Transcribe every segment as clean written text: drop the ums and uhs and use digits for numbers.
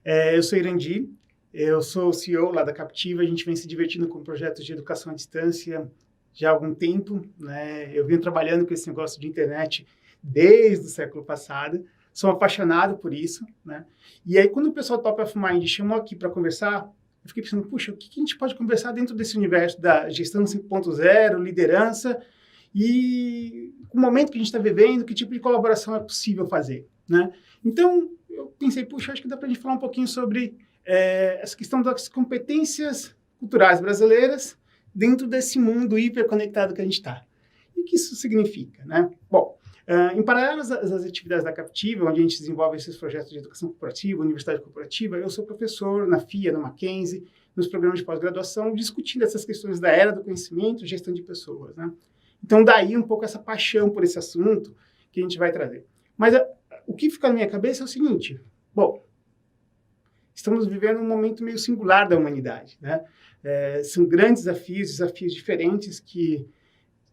Eu sou Irandi, eu sou o CEO lá da Captiva, a gente vem se divertindo com projetos de educação à distância já há algum tempo, né? Eu venho trabalhando com esse negócio de internet desde o século passado, sou apaixonado por isso, né? E aí, quando o pessoal Top of Mind chamou aqui para conversar, eu fiquei pensando, puxa, o que a gente pode conversar dentro desse universo da gestão 5.0, liderança e o momento que a gente está vivendo, que tipo de colaboração é possível fazer, né? Então, eu pensei, puxa, acho que dá para a gente falar um pouquinho sobre essa questão das competências culturais brasileiras dentro desse mundo hiperconectado que a gente está. E o que isso significa, né? Bom, em paralelo às atividades da Captiva, onde a gente desenvolve esses projetos de educação corporativa, universidade corporativa, eu sou professor na FIA, no Mackenzie, nos programas de pós-graduação, discutindo essas questões da era do conhecimento e gestão de pessoas, né? Então, daí um pouco essa paixão por esse assunto que a gente vai trazer. Mas o que fica na minha cabeça é o seguinte, bom, estamos vivendo um momento meio singular da humanidade, né? São grandes desafios diferentes que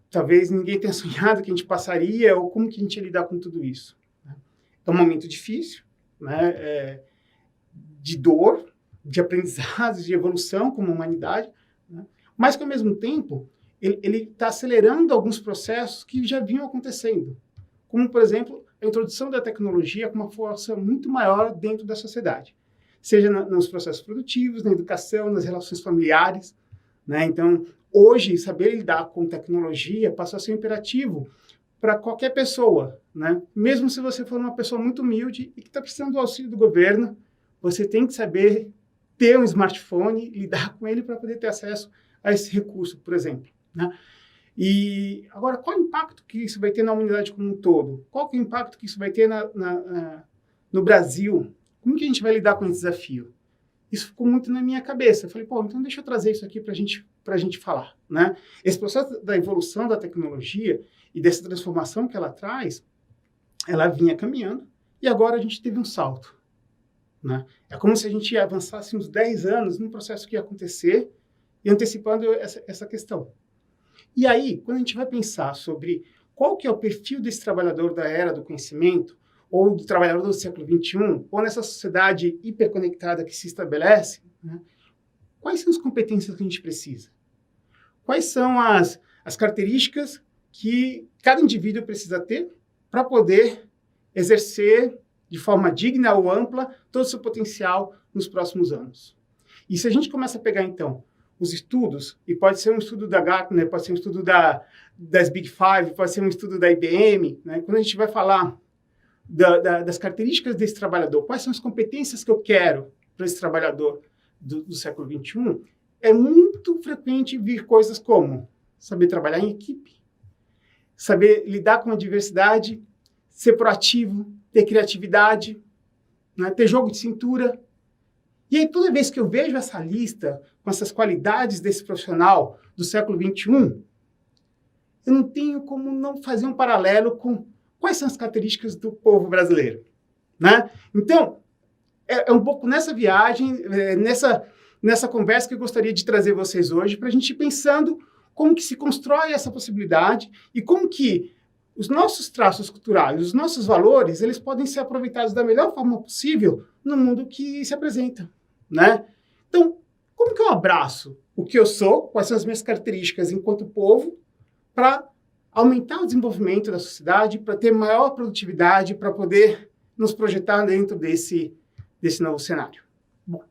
talvez ninguém tenha sonhado que a gente passaria ou como que a gente ia lidar com tudo isso, né? É um momento difícil, né? De dor, de aprendizados, de evolução como humanidade, né? Mas que, ao mesmo tempo, ele está acelerando alguns processos que já vinham acontecendo, como, por exemplo, a introdução da tecnologia com uma força muito maior dentro da sociedade, seja nos processos produtivos, na educação, nas relações familiares, né? Então, hoje, saber lidar com tecnologia passou a ser imperativo para qualquer pessoa, né? Mesmo se você for uma pessoa muito humilde e que está precisando do auxílio do governo, você tem que saber ter um smartphone, lidar com ele para poder ter acesso a esse recurso, por exemplo, né? E agora, qual o impacto que isso vai ter na humanidade como um todo? Qual que é o impacto que isso vai ter no Brasil? Como que a gente vai lidar com esse desafio? Isso ficou muito na minha cabeça. Eu falei, pô, então deixa eu trazer isso aqui para a gente falar, né? Esse processo da evolução da tecnologia e dessa transformação que ela traz, ela vinha caminhando e agora a gente teve um salto, né? É como se a gente avançasse uns 10 anos num processo que ia acontecer e antecipando essa questão. E aí, quando a gente vai pensar sobre qual que é o perfil desse trabalhador da era do conhecimento, ou do trabalhador do século XXI, ou nessa sociedade hiperconectada que se estabelece, né, quais são as competências que a gente precisa? Quais são as características que cada indivíduo precisa ter para poder exercer de forma digna ou ampla todo o seu potencial nos próximos anos? E se a gente começa a pegar, então, os estudos, e pode ser um estudo da Gartner, pode ser um estudo das Big Five, pode ser um estudo da IBM, né? Quando a gente vai falar das características desse trabalhador, quais são as competências que eu quero para esse trabalhador do século XXI, é muito frequente vir coisas como saber trabalhar em equipe, saber lidar com a diversidade, ser proativo, ter criatividade, né? Ter jogo de cintura. E aí, toda vez que eu vejo essa lista com essas qualidades desse profissional do século XXI, eu não tenho como não fazer um paralelo com quais são as características do povo brasileiro, né? Então, é um pouco nessa viagem, nessa conversa que eu gostaria de trazer vocês hoje, para a gente ir pensando como que se constrói essa possibilidade e como que os nossos traços culturais, os nossos valores, eles podem ser aproveitados da melhor forma possível no mundo que se apresenta, né? Então, como que eu abraço o que eu sou, quais são as minhas características enquanto povo, para aumentar o desenvolvimento da sociedade, para ter maior produtividade, para poder nos projetar dentro desse novo cenário? Bom,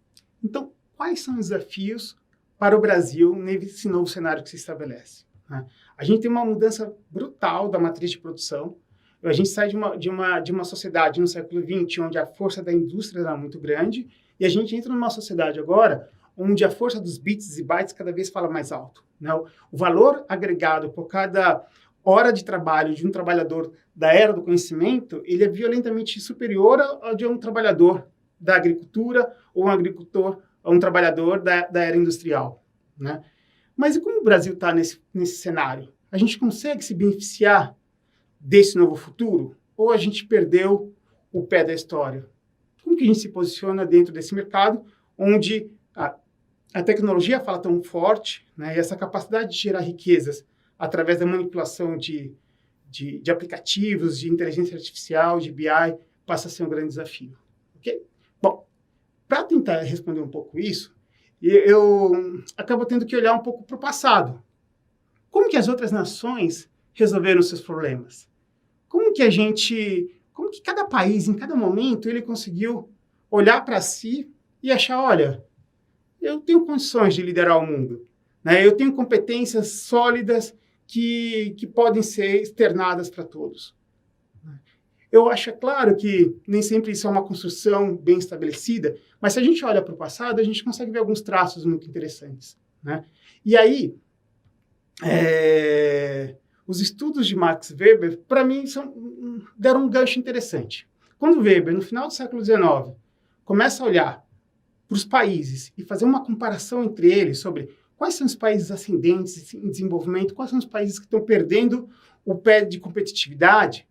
então, quais são os desafios para o Brasil nesse novo cenário que se estabelece, né? A gente tem uma mudança brutal da matriz de produção. A gente sai de uma sociedade no século XX, onde a força da indústria era muito grande, e a gente entra numa sociedade agora onde a força dos bits e bytes cada vez fala mais alto, né? O valor agregado por cada hora de trabalho de um trabalhador da era do conhecimento, ele é violentamente superior ao de um trabalhador da agricultura ou um agricultor ou um trabalhador da era industrial, né? Mas e como o Brasil está nesse cenário? A gente consegue se beneficiar desse novo futuro? Ou a gente perdeu o pé da história? Como que a gente se posiciona dentro desse mercado onde a tecnologia fala tão forte, né, e essa capacidade de gerar riquezas através da manipulação de aplicativos, de inteligência artificial, de BI, passa a ser um grande desafio. Okay? Bom, tentar responder um pouco isso, eu acabo tendo que olhar um pouco para o passado. Como que as outras nações resolveram seus problemas? Como que cada país, em cada momento, ele conseguiu olhar para si e achar, olha, eu tenho condições de liderar o mundo, né? Eu tenho competências sólidas que podem ser externadas para todos. Eu acho, é claro, que nem sempre isso é uma construção bem estabelecida, mas se a gente olha para o passado, a gente consegue ver alguns traços muito interessantes, né? E aí, os estudos de Max Weber, para mim, deram um gancho interessante. Quando Weber, no final do século XIX, começa a olhar para os países e fazer uma comparação entre eles sobre quais são os países ascendentes em desenvolvimento, quais são os países que estão perdendo o pé de competitividade,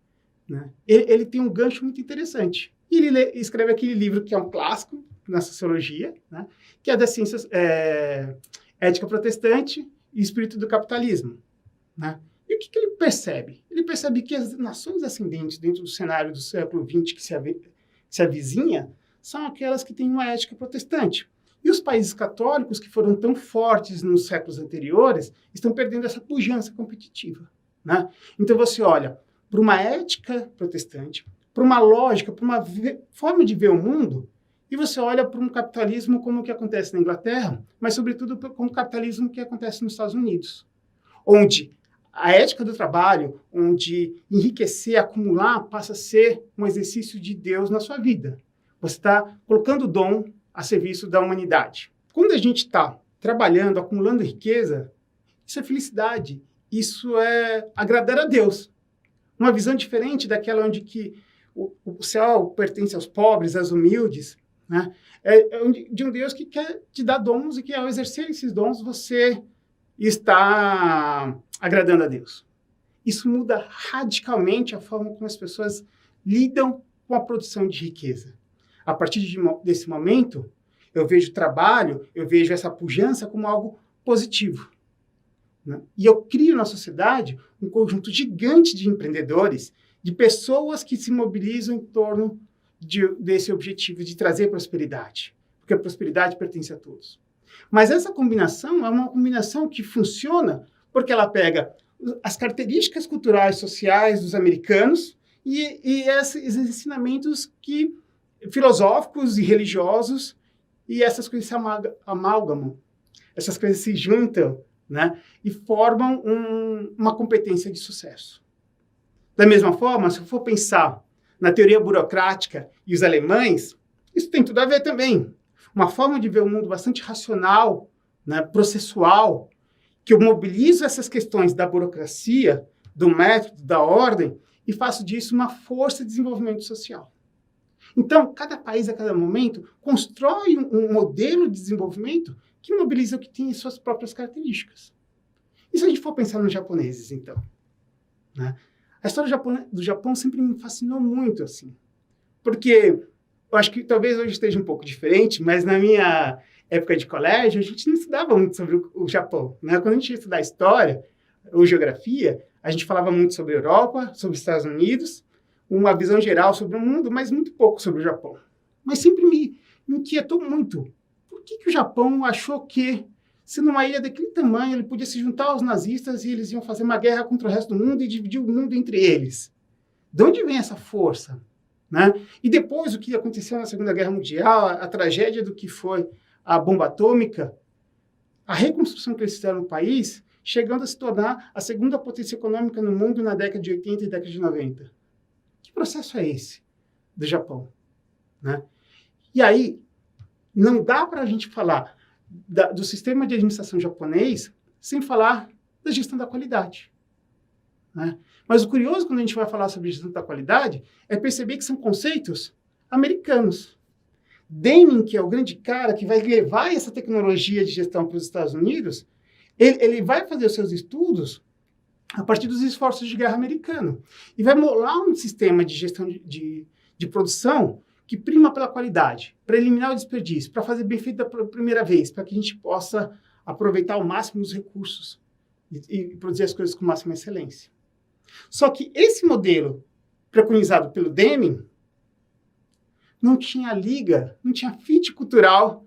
né? Ele tem um gancho muito interessante. E ele escreve aquele livro que é um clássico na sociologia, né? Que é das ciências Ética Protestante e Espírito do Capitalismo, né? E o que ele percebe? Ele percebe que as nações ascendentes dentro do cenário do século XX que se avizinha são aquelas que têm uma ética protestante. E os países católicos, que foram tão fortes nos séculos anteriores, estão perdendo essa pujança competitiva, né? Então você olha para uma ética protestante, para uma lógica, para uma forma de ver o mundo, e você olha para um capitalismo como o que acontece na Inglaterra, mas, sobretudo, como o capitalismo que acontece nos Estados Unidos, onde a ética do trabalho, onde enriquecer, acumular, passa a ser um exercício de Deus na sua vida. Você está colocando o dom a serviço da humanidade. Quando a gente está trabalhando, acumulando riqueza, isso é felicidade, isso é agradar a Deus. Uma visão diferente daquela onde que o céu pertence aos pobres, aos humildes, né? De um Deus que quer te dar dons e que, ao exercer esses dons, você está agradando a Deus. Isso muda radicalmente a forma como as pessoas lidam com a produção de riqueza. A partir desse momento, eu vejo o trabalho, eu vejo essa pujança como algo positivo, né? E eu crio na sociedade um conjunto gigante de empreendedores, de pessoas que se mobilizam em torno desse objetivo de trazer prosperidade, porque a prosperidade pertence a todos. Mas essa combinação é uma combinação que funciona porque ela pega as características culturais, sociais dos americanos e esses ensinamentos filosóficos e religiosos, e essas coisas se amalgamam, essas coisas se juntam, né? E formam uma competência de sucesso. Da mesma forma, se eu for pensar na teoria burocrática e os alemães, isso tem tudo a ver também. Uma forma de ver o mundo bastante racional, né, processual, que eu mobilizo essas questões da burocracia, do método, da ordem, e faço disso uma força de desenvolvimento social. Então, cada país, a cada momento, constrói um modelo de desenvolvimento que mobiliza o que tem suas próprias características. E se a gente for pensar nos japoneses, então, né? A história do Japão sempre me fascinou muito, assim, porque eu acho que talvez hoje esteja um pouco diferente, mas na minha época de colégio, a gente não estudava muito sobre o Japão, né? Quando a gente ia estudar história ou geografia, a gente falava muito sobre a Europa, sobre os Estados Unidos, uma visão geral sobre o mundo, mas muito pouco sobre o Japão. Mas sempre me inquietou muito. Por que o Japão achou que, sendo uma ilha daquele tamanho, ele podia se juntar aos nazistas e eles iam fazer uma guerra contra o resto do mundo e dividir o mundo entre eles? De onde vem essa força, né? E depois, o que aconteceu na Segunda Guerra Mundial, a tragédia do que foi a bomba atômica, a reconstrução que eles fizeram no país, chegando a se tornar a segunda potência econômica no mundo na década de 80 e década de 90. Que processo é esse do Japão, né? E aí, não dá para a gente falar do sistema de administração japonês sem falar da gestão da qualidade, né? Mas o curioso, quando a gente vai falar sobre gestão da qualidade, é perceber que são conceitos americanos. Deming, que é o grande cara que vai levar essa tecnologia de gestão para os Estados Unidos, ele vai fazer os seus estudos a partir dos esforços de guerra americano e vai molar um sistema de gestão de produção que prima pela qualidade, para eliminar o desperdício, para fazer bem feito da primeira vez, para que a gente possa aproveitar ao máximo os recursos e produzir as coisas com máxima excelência. Só que esse modelo preconizado pelo Deming não tinha liga, não tinha fit cultural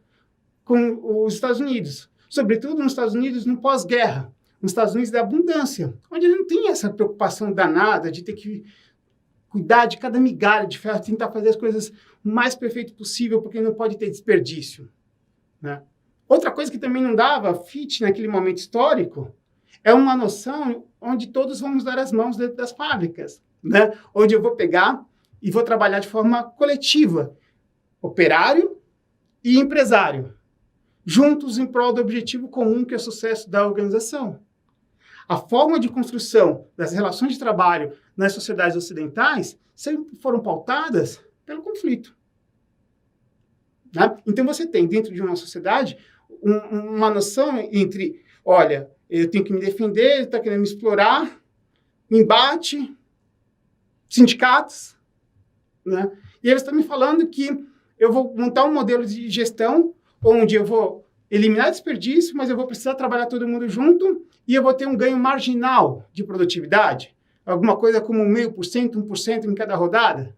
com os Estados Unidos. Sobretudo nos Estados Unidos no pós-guerra, nos Estados Unidos da abundância, onde ele não tem essa preocupação danada de ter que cuidar de cada migalha de ferro, tentar fazer as coisas o mais perfeito possível, porque não pode ter desperdício, né? Outra coisa que também não dava fit naquele momento histórico é uma noção onde todos vamos dar as mãos dentro das fábricas, né? Onde eu vou pegar e vou trabalhar de forma coletiva, operário e empresário, juntos em prol do objetivo comum, que é o sucesso da organização. A forma de construção das relações de trabalho nas sociedades ocidentais sempre foram pautadas pelo conflito, né? Então você tem dentro de uma sociedade uma noção entre, olha, eu tenho que me defender, ele está querendo me explorar, embate, sindicatos, né? E eles estão me falando que eu vou montar um modelo de gestão onde eu vou eliminar desperdício, mas eu vou precisar trabalhar todo mundo junto e eu vou ter um ganho marginal de produtividade, alguma coisa como 0,5%, 1% em cada rodada,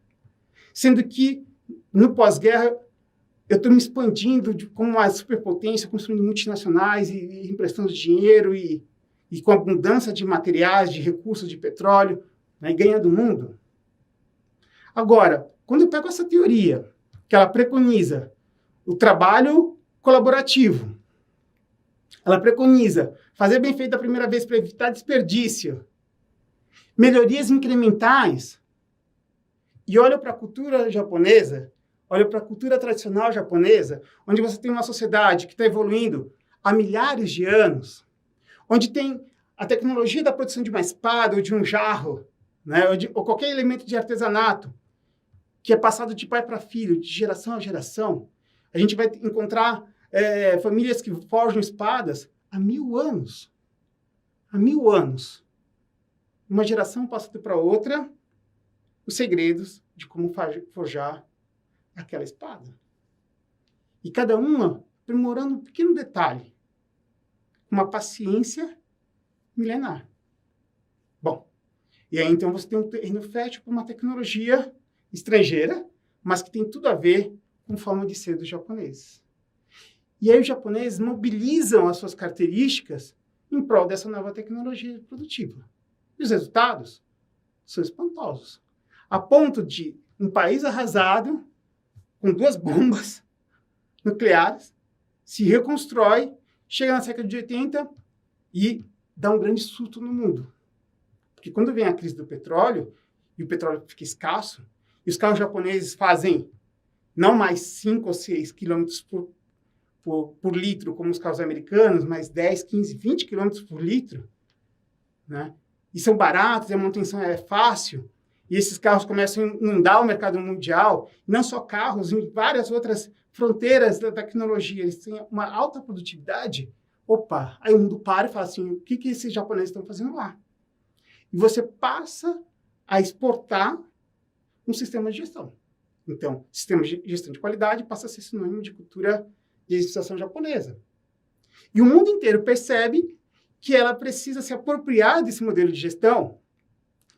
sendo que no pós-guerra eu estou me expandindo como uma superpotência, construindo multinacionais e emprestando dinheiro e com abundância de materiais, de recursos, de petróleo, né, e ganhando o mundo. Agora, quando eu pego essa teoria, que ela preconiza o trabalho colaborativo, ela preconiza fazer bem feito da primeira vez para evitar desperdício, melhorias incrementais, e olho para a cultura japonesa, olho para a cultura tradicional japonesa, onde você tem uma sociedade que está evoluindo há milhares de anos, onde tem a tecnologia da produção de uma espada ou de um jarro, né, ou qualquer elemento de artesanato, que é passado de pai para filho, de geração a geração. A gente vai encontrar famílias que forjam espadas há 1000 anos. Há 1000 anos. Uma geração passando para outra os segredos de como forjar aquela espada. E cada uma aprimorando um pequeno detalhe. Uma paciência milenar. Bom, e aí então você tem um terreno fértil para uma tecnologia estrangeira, mas que tem tudo a ver com a forma de ser dos japoneses. E aí os japoneses mobilizam as suas características em prol dessa nova tecnologia produtiva. E os resultados são espantosos. A ponto de um país arrasado, com 2 bombas nucleares, se reconstrói, chega na década de 80 e dá um grande surto no mundo. Porque quando vem a crise do petróleo, e o petróleo fica escasso, e os carros japoneses fazem não mais 5 ou 6 quilômetros por litro, como os carros americanos, mas 10, 15, 20 quilômetros por litro, né? E são baratos, e a manutenção é fácil, e esses carros começam a inundar o mercado mundial, não só carros, em várias outras fronteiras da tecnologia, eles têm uma alta produtividade. Opa, aí o mundo para e fala assim, o que esses japoneses estão fazendo lá? E você passa a exportar um sistema de gestão. Então, sistema de gestão de qualidade passa a ser sinônimo de cultura de administração japonesa. E o mundo inteiro percebe que ela precisa se apropriar desse modelo de gestão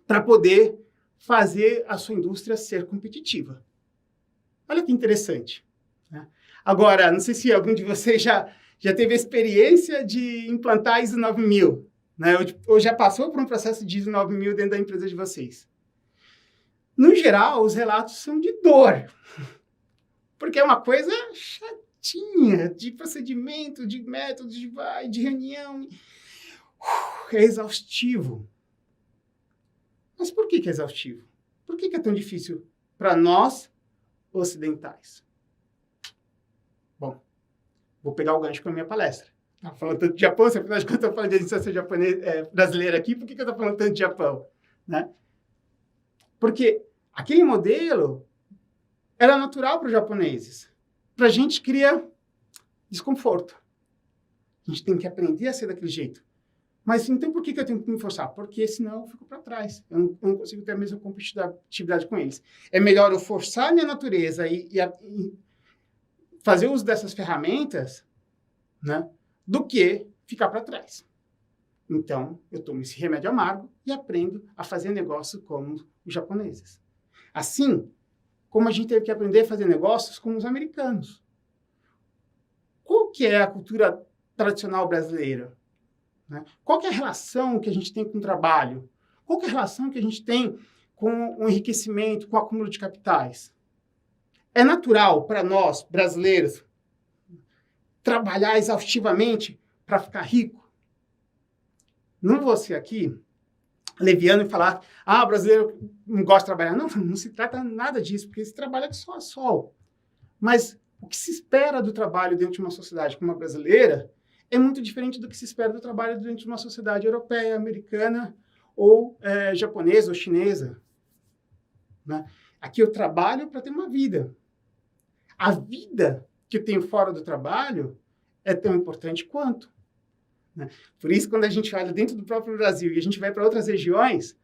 para poder fazer a sua indústria ser competitiva. Olha que interessante, né? Agora, não sei se algum de vocês já teve a experiência de implantar ISO 9000, né? Ou já passou por um processo de ISO 9000 dentro da empresa de vocês. No geral, os relatos são de dor, porque é uma coisa chatinha, de procedimento, de método, de reunião. É exaustivo. Mas por que é exaustivo? Por que é tão difícil para nós ocidentais? Bom, vou pegar o gancho com a minha palestra. Estava falando tanto de Japão, se afinal de contas eu estou falando de administração brasileira aqui, por que eu estou falando tanto de Japão? Né? Porque aquele modelo era natural para os japoneses. Para a gente cria desconforto. A gente tem que aprender a ser daquele jeito. Mas então por que eu tenho que me forçar? Porque senão eu fico para trás. Eu não consigo ter a mesma competitividade com eles. É melhor eu forçar a minha natureza e fazer uso dessas ferramentas, né, do que ficar para trás. Então, eu tomo esse remédio amargo e aprendo a fazer negócio como os japoneses. Assim, como a gente teve que aprender a fazer negócios com os americanos. Qual que é a cultura tradicional brasileira? Né? Qual que é a relação que a gente tem com o trabalho? Qual que é a relação que a gente tem com o enriquecimento, com o acúmulo de capitais? É natural para nós, brasileiros, trabalhar exaustivamente para ficar rico? Não vou ser aqui leviano e falar, o brasileiro não gosta de trabalhar. Não, não se trata nada disso, porque se trabalha de sol a sol. Mas o que se espera do trabalho dentro de uma sociedade como a brasileira é muito diferente do que se espera do trabalho dentro de uma sociedade europeia, americana, ou japonesa ou chinesa. Né? Aqui eu trabalho para ter uma vida. A vida que eu tenho fora do trabalho é tão importante quanto. Né? Por isso, quando a gente olha dentro do próprio Brasil e a gente vai para outras regiões,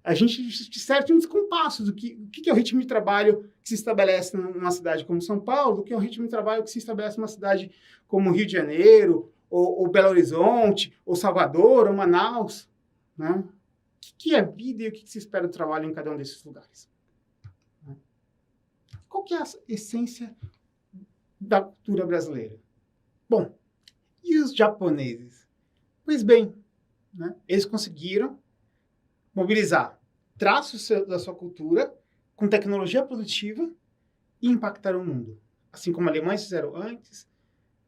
a gente sente um descompasso do que é o ritmo de trabalho que se estabelece numa cidade como São Paulo, do que é o ritmo de trabalho que se estabelece numa cidade como Rio de Janeiro, ou Belo Horizonte, ou Salvador, ou Manaus. Né? O que é vida e o que se espera do trabalho em cada um desses lugares? Né? Qual que é a essência da cultura brasileira? Bom, e os japoneses? Pois bem, né? Eles conseguiram mobilizar traços da sua cultura com tecnologia produtiva e impactar o mundo. Assim como alemães fizeram antes,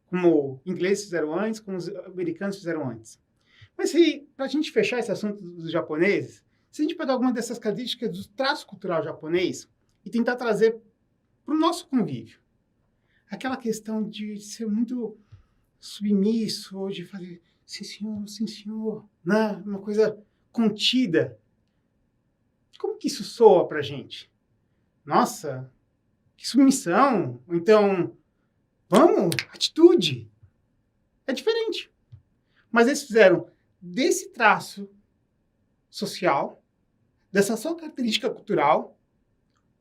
como ingleses fizeram antes, como os americanos fizeram antes. Mas para a gente fechar esse assunto dos japoneses, se a gente pegar alguma dessas características do traço cultural japonês e tentar trazer para o nosso convívio, aquela questão de ser muito submisso, ou de fazer sim senhor, né? Uma coisa contida. Como que isso soa para a gente? Nossa, que submissão! Ou então, vamos, atitude! É diferente. Mas eles fizeram desse traço social, dessa sua característica cultural,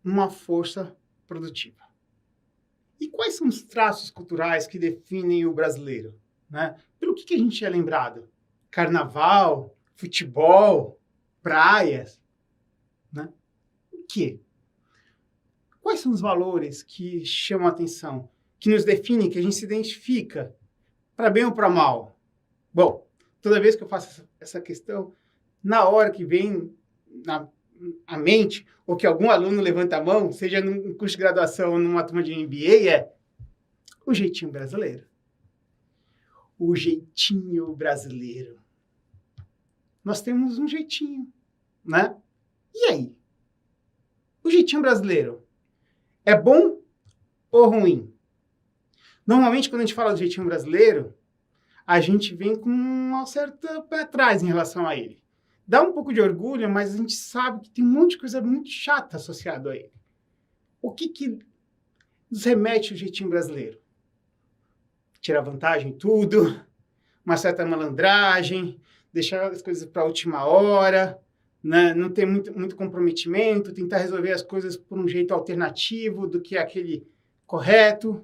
uma força produtiva. E quais são os traços culturais que definem o brasileiro? Né? Pelo que a gente é lembrado? Carnaval, futebol, praias. Né? O quê? Quais são os valores que chamam a atenção, que nos definem, que a gente se identifica, para bem ou para mal? Bom, toda vez que eu faço essa questão, na hora que vem à mente, ou que algum aluno levanta a mão, seja num curso de graduação ou numa turma de MBA, é o jeitinho brasileiro. O jeitinho brasileiro. Nós temos um jeitinho, né? E aí? O jeitinho brasileiro é bom ou ruim? Normalmente, quando a gente fala do jeitinho brasileiro, a gente vem com uma certa pé atrás em relação a ele. Dá um pouco de orgulho, mas a gente sabe que tem um monte de coisa muito chata associado a ele. O que nos remete ao jeitinho brasileiro? Tirar vantagem em tudo, uma certa malandragem, deixar as coisas para a última hora, né? Não ter muito comprometimento, tentar resolver as coisas por um jeito alternativo do que aquele correto.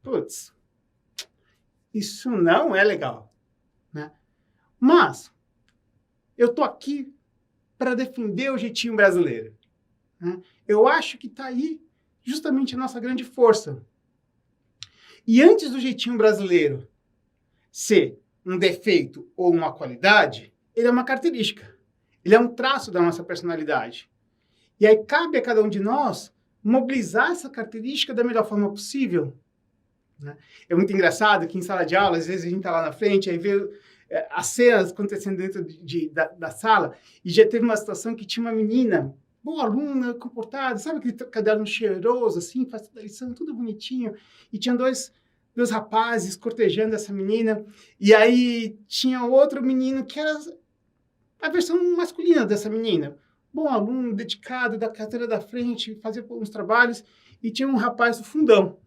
Putz, isso não é legal. Né? Mas eu estou aqui para defender o jeitinho brasileiro. Né? Eu acho que está aí justamente a nossa grande força. E antes do jeitinho brasileiro ser um defeito ou uma qualidade, ele é uma característica. Ele é um traço da nossa personalidade. E aí cabe a cada um de nós mobilizar essa característica da melhor forma possível. Né? É muito engraçado que em sala de aula, às vezes a gente está lá na frente, aí vê as cenas acontecendo dentro da sala, e já teve uma situação que tinha uma menina, boa aluna, comportada, sabe aquele caderno cheiroso, assim, faz toda a lição, tudo bonitinho, e tinha dois rapazes cortejando essa menina, e aí tinha outro menino que era a versão masculina dessa menina, bom aluno, dedicado, da carteira da frente, fazia uns trabalhos, e tinha um rapaz do fundão,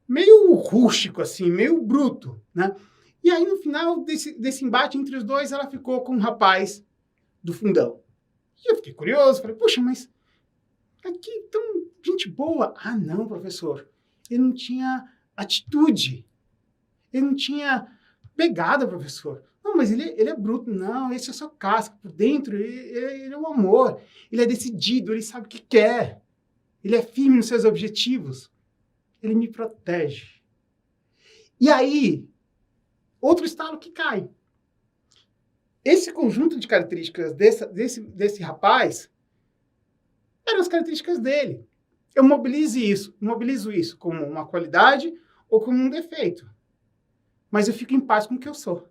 meio rústico, assim, meio bruto, né? E aí, no final desse embate entre os dois, ela ficou com um rapaz do fundão. E eu fiquei curioso, falei, poxa, mas aqui tão gente boa. Ah, não, professor, ele não tinha atitude, ele não tinha Pegada, professor. Não, mas ele é bruto. Não, esse é só casca. Por dentro, ele é um amor. Ele é decidido, ele sabe o que quer. Ele é firme nos seus objetivos. Ele me protege. E aí, outro estalo que cai. Esse conjunto de características desse rapaz eram as características dele. Eu mobilizo isso como uma qualidade ou como um defeito. Mas eu fico em paz com o que eu sou.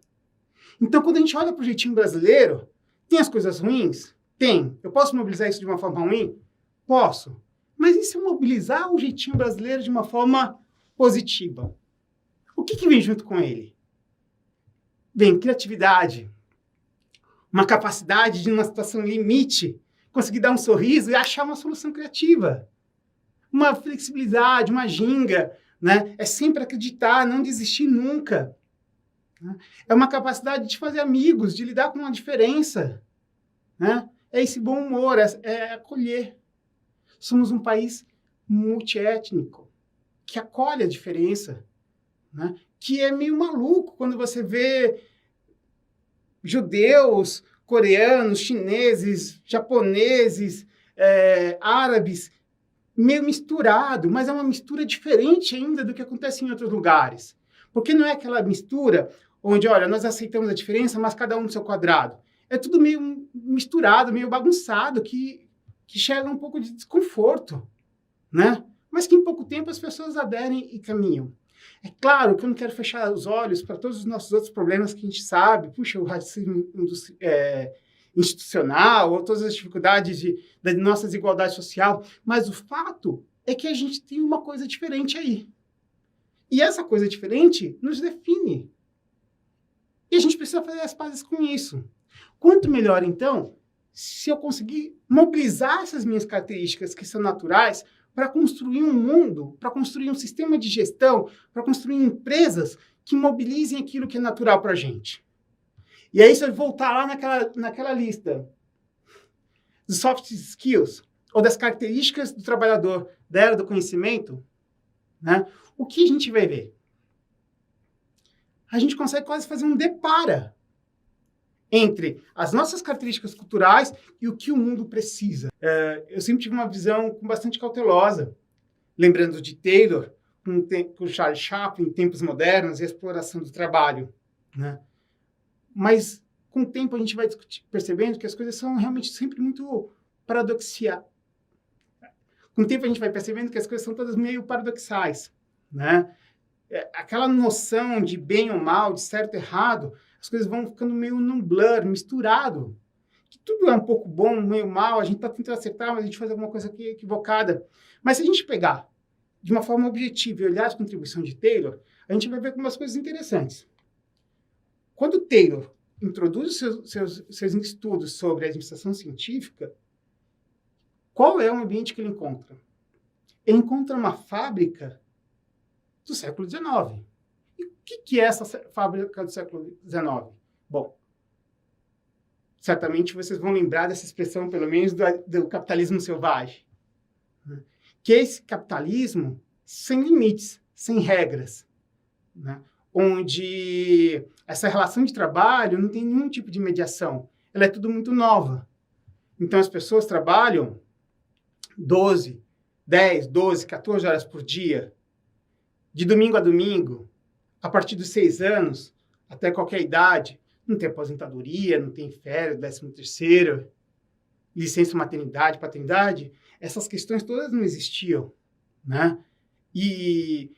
Então, quando a gente olha para o jeitinho brasileiro, tem as coisas ruins? Tem. Eu posso mobilizar isso de uma forma ruim? Posso. Mas e se eu mobilizar o jeitinho brasileiro de uma forma positiva? O que vem junto com ele? Vem criatividade, uma capacidade de, numa situação limite, conseguir dar um sorriso e achar uma solução criativa. Uma flexibilidade, uma ginga, né? É sempre acreditar, não desistir nunca. É uma capacidade de fazer amigos, de lidar com uma diferença. Né? É esse bom humor, é acolher. Somos um país multiétnico, que acolhe a diferença, né? Que é meio maluco quando você vê judeus, coreanos, chineses, japoneses, árabes, meio misturado, mas é uma mistura diferente ainda do que acontece em outros lugares. Porque não é aquela mistura onde, olha, nós aceitamos a diferença, mas cada um no seu quadrado. É tudo meio misturado, meio bagunçado, que chega um pouco de desconforto, né? Mas que em pouco tempo as pessoas aderem e caminham. É claro que eu não quero fechar os olhos para todos os nossos outros problemas que a gente sabe, puxa, o racismo institucional, ou todas as dificuldades da nossa desigualdade social, mas o fato é que a gente tem uma coisa diferente aí. E essa coisa diferente nos define. E a gente precisa fazer as pazes com isso. Quanto melhor, então, se eu conseguir mobilizar essas minhas características que são naturais para construir um mundo, para construir um sistema de gestão, para construir empresas que mobilizem aquilo que é natural para a gente. E aí, se eu voltar lá naquela lista dos soft skills, ou das características do trabalhador da era do conhecimento, né, o que a gente vai ver? A gente consegue quase fazer um depara entre as nossas características culturais e o que o mundo precisa. Eu sempre tive uma visão bastante cautelosa, lembrando de Taylor, com Charles Chaplin, Tempos Modernos e a exploração do trabalho. Né? Mas, com o tempo, a gente vai percebendo que as coisas são realmente sempre muito paradoxais. Com o tempo, a gente vai percebendo que as coisas são todas meio paradoxais. Né? Aquela noção de bem ou mal, de certo e errado, as coisas vão ficando meio num blur, misturado. Que tudo é um pouco bom, meio mal, a gente está tentando acertar, mas a gente faz alguma coisa aqui equivocada. Mas se a gente pegar de uma forma objetiva e olhar as contribuições de Taylor, a gente vai ver algumas coisas interessantes. Quando Taylor introduz seus estudos sobre a administração científica, qual é o ambiente que ele encontra? Ele encontra uma fábrica do século XIX. E o que é essa fábrica do século XIX? Bom, certamente vocês vão lembrar dessa expressão, pelo menos, do capitalismo selvagem. Né? Que é esse capitalismo sem limites, sem regras. Né? Onde essa relação de trabalho não tem nenhum tipo de mediação. Ela é tudo muito nova. Então, as pessoas trabalham 10, 12, 14 horas por dia, de domingo a domingo, a partir dos 6 anos, até qualquer idade. Não tem aposentadoria, não tem férias, 13º, licença maternidade, paternidade. Essas questões todas não existiam. Né? E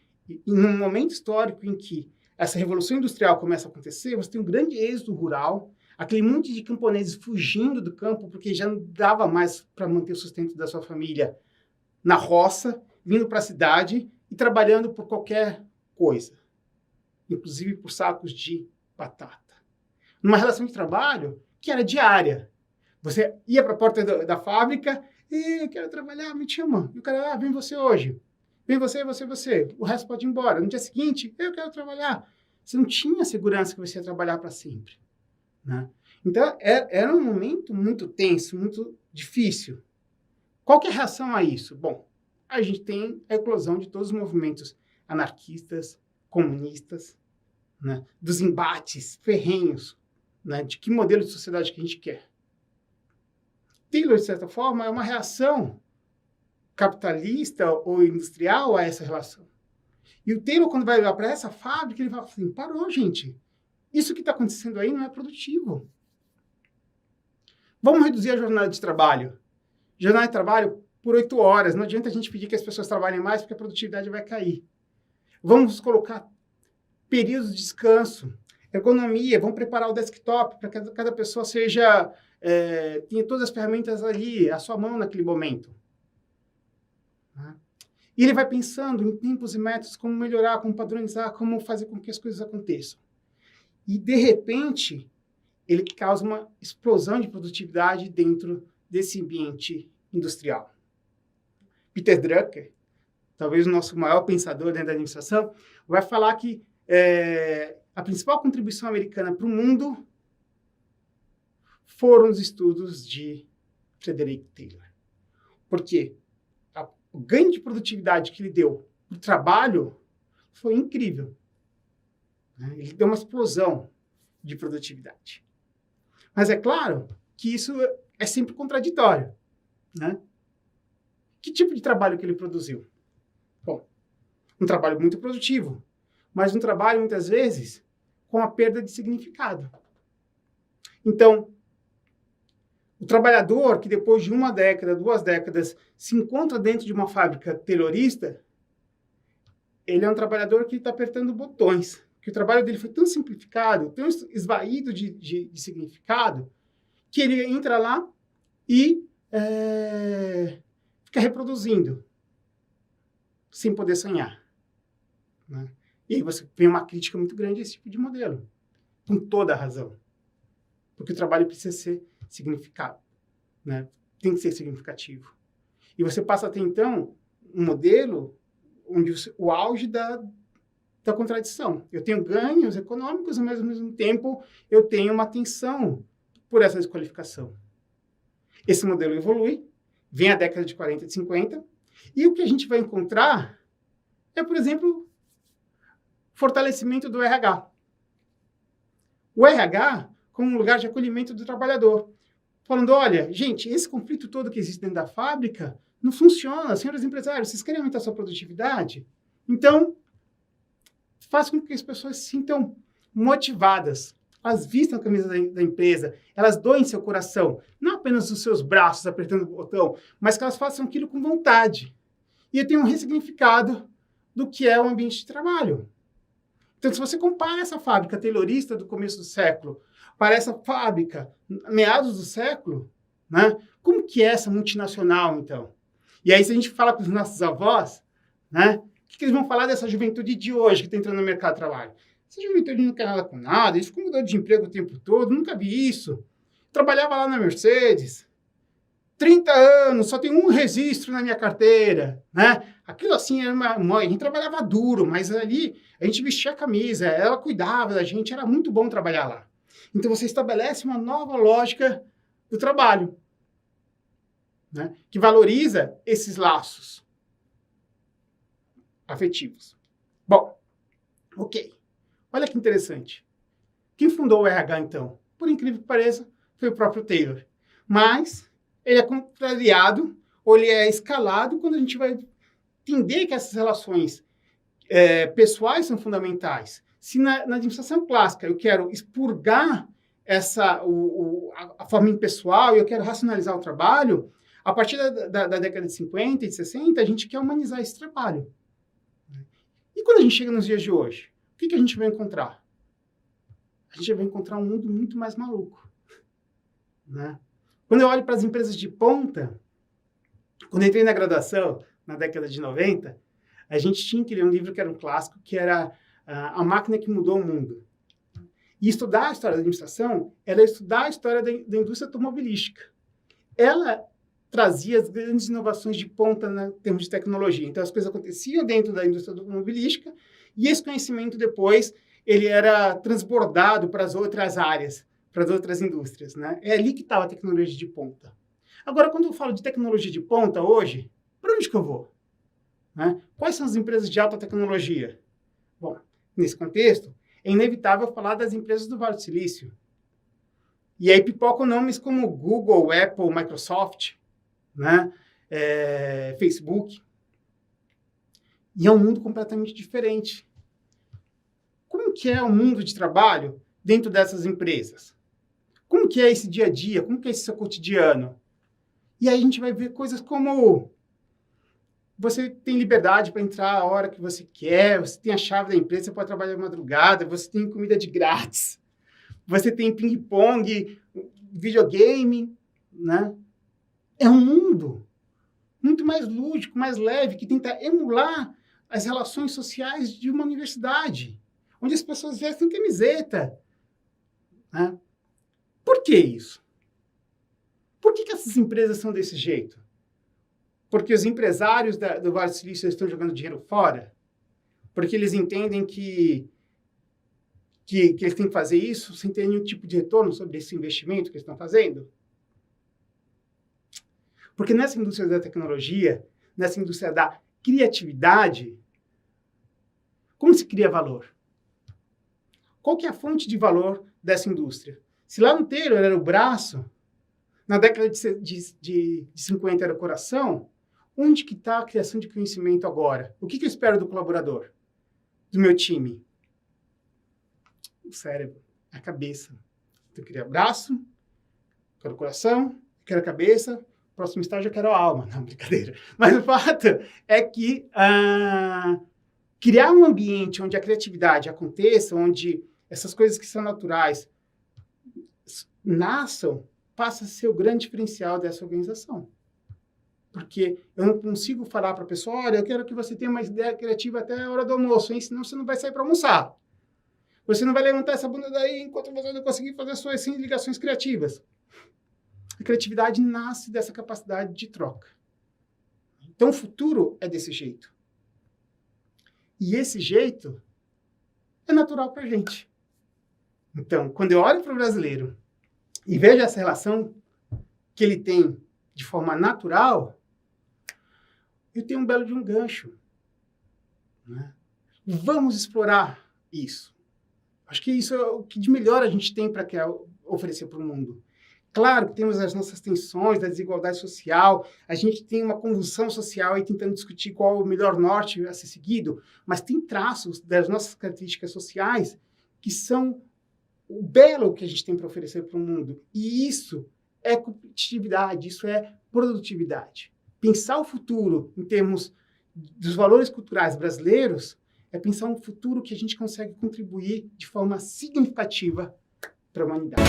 num momento histórico em que essa revolução industrial começa a acontecer, você tem um grande êxodo rural, aquele monte de camponeses fugindo do campo porque já não dava mais para manter o sustento da sua família na roça, vindo para a cidade e trabalhando por qualquer coisa, inclusive por sacos de batata. Numa relação de trabalho que era diária. Você ia para a porta da fábrica e eu quero trabalhar, me chama. E o cara, vem você hoje. Vem você. O resto pode ir embora. No dia seguinte, eu quero trabalhar. Você não tinha segurança que você ia trabalhar para sempre. Né? Então, era um momento muito tenso, muito difícil. Qual que é a reação a isso? Bom, a gente tem a eclosão de todos os movimentos anarquistas, comunistas, né, dos embates ferrenhos, né, de que modelo de sociedade que a gente quer. Taylor, de certa forma, é uma reação capitalista ou industrial a essa relação. E o Taylor, quando vai olhar para essa fábrica, ele fala assim, parou, gente, isso que está acontecendo aí não é produtivo. Vamos reduzir a jornada de trabalho. Jornada de trabalho por 8 horas. Não adianta a gente pedir que as pessoas trabalhem mais, porque a produtividade vai cair. Vamos colocar períodos de descanso, ergonomia, vamos preparar o desktop para que cada pessoa tenha todas as ferramentas ali, à sua mão naquele momento. E ele vai pensando em tempos e métodos, como melhorar, como padronizar, como fazer com que as coisas aconteçam. E, de repente, ele causa uma explosão de produtividade dentro desse ambiente industrial. Peter Drucker, talvez o nosso maior pensador dentro da administração, vai falar que a principal contribuição americana para o mundo foram os estudos de Frederick Taylor. Por quê? O ganho de produtividade que ele deu para o trabalho foi incrível. Ele deu uma explosão de produtividade. Mas é claro que isso é sempre contraditório. Né? Que tipo de trabalho que ele produziu? Bom, um trabalho muito produtivo, mas um trabalho, muitas vezes, com a perda de significado. Então, o trabalhador que depois de 1 década, 2 décadas, se encontra dentro de uma fábrica taylorista, ele é um trabalhador que está apertando botões, que o trabalho dele foi tão simplificado, tão esvaído de significado, que ele entra lá e fica reproduzindo, sem poder sonhar. Né? E aí você vê uma crítica muito grande a esse tipo de modelo, com toda a razão. Porque o trabalho precisa ser significado, né? Tem que ser significativo. E você passa a ter, então, um modelo onde o auge da contradição. Eu tenho ganhos econômicos, mas, ao mesmo tempo, eu tenho uma tensão por essa desqualificação. Esse modelo evolui, vem a década de 40 e de 50, e o que a gente vai encontrar é, por exemplo, fortalecimento do RH. O RH como um lugar de acolhimento do trabalhador. Falando, olha, gente, esse conflito todo que existe dentro da fábrica não funciona. Senhores empresários, vocês querem aumentar a sua produtividade? Então, faça com que as pessoas se sintam motivadas. Elas vistam a camisa da empresa, elas doem seu coração, não apenas os seus braços apertando o botão, mas que elas façam aquilo com vontade. E eu tenho um ressignificado do que é o ambiente de trabalho. Então, se você compara essa fábrica taylorista do começo do século para essa fábrica meados do século, né, como que é essa multinacional, então? E aí, se a gente fala com os nossos avós, né, o que eles vão falar dessa juventude de hoje que está entrando no mercado de trabalho? Essa juventude não quer nada com nada, eles ficam mudando de emprego o tempo todo, nunca vi isso. Trabalhava lá na Mercedes, 30 anos, só tem um registro na minha carteira, né? Aquilo assim, era a gente trabalhava duro, mas ali a gente vestia a camisa, ela cuidava da gente, era muito bom trabalhar lá. Então você estabelece uma nova lógica do trabalho, né? Que valoriza esses laços afetivos. Bom, ok. Olha que interessante. Quem fundou o RH, então? Por incrível que pareça, foi o próprio Taylor. Mas ele é contrariado, ou ele é escalado, quando a gente vai entender que essas relações pessoais são fundamentais. Se na administração clássica eu quero expurgar a forma impessoal e eu quero racionalizar o trabalho, a partir da década de 50 e de 60, a gente quer humanizar esse trabalho. E quando a gente chega nos dias de hoje, o que a gente vai encontrar? A gente vai encontrar um mundo muito mais maluco. Né? Quando eu olho para as empresas de ponta, quando eu entrei na graduação, na década de 90, a gente tinha que ler um livro que era um clássico, que era A Máquina que Mudou o Mundo. E estudar a história da administração era estudar a história da indústria automobilística. Ela trazia as grandes inovações de ponta em termos de tecnologia. Então, as coisas aconteciam dentro da indústria automobilística e esse conhecimento, depois, ele era transbordado para as outras áreas, para as outras indústrias. Né? É ali que estava a tecnologia de ponta. Agora, quando eu falo de tecnologia de ponta hoje, para onde que eu vou? Né? Quais são as empresas de alta tecnologia? Bom, nesse contexto, é inevitável falar das empresas do Vale do Silício. E aí pipocam nomes como Google, Apple, Microsoft, né? Facebook. E é um mundo completamente diferente. Como que é o mundo de trabalho dentro dessas empresas? Como que é esse dia a dia? Como que é esse seu cotidiano? E aí a gente vai ver coisas como você tem liberdade para entrar a hora que você quer, você tem a chave da empresa, você pode trabalhar de madrugada, você tem comida de grátis, você tem ping-pong, videogame, né? É um mundo muito mais lúdico, mais leve, que tenta emular as relações sociais de uma universidade, onde as pessoas vestem camiseta, né? Por que isso? Por que essas empresas são desse jeito? Porque os empresários do Vale do Silício estão jogando dinheiro fora? Porque eles entendem que eles têm que fazer isso sem ter nenhum tipo de retorno sobre esse investimento que eles estão fazendo? Porque nessa indústria da tecnologia, nessa indústria da criatividade, como se cria valor? Qual que é a fonte de valor dessa indústria? Se lá no Taylor era o braço, na década de 50 era o coração, onde que está a criação de conhecimento agora? O que eu espero do colaborador, do meu time? O cérebro, a cabeça. Então, eu queria braço, quero o coração, quero a cabeça, próximo estágio eu quero a alma. Não, brincadeira. Mas o fato é que criar um ambiente onde a criatividade aconteça, onde essas coisas que são naturais nasçam, passa a ser o grande diferencial dessa organização. Porque eu não consigo falar para a pessoa, olha, eu quero que você tenha uma ideia criativa até a hora do almoço, hein? Senão você não vai sair para almoçar. Você não vai levantar essa bunda daí enquanto você não conseguir fazer suas 100 ligações criativas. A criatividade nasce dessa capacidade de troca. Então, o futuro é desse jeito. E esse jeito é natural para a gente. Então, quando eu olho para o brasileiro e vejo essa relação que ele tem de forma natural, eu tenho um belo de um gancho, né? Vamos explorar isso. Acho que isso é o que de melhor a gente tem para oferecer para o mundo. Claro que temos as nossas tensões da desigualdade social, a gente tem uma convulsão social aí tentando discutir qual é o melhor norte a ser seguido, mas tem traços das nossas características sociais que são o belo que a gente tem para oferecer para o mundo. E isso é competitividade, isso é produtividade. Pensar o futuro em termos dos valores culturais brasileiros é pensar um futuro que a gente consegue contribuir de forma significativa para a humanidade.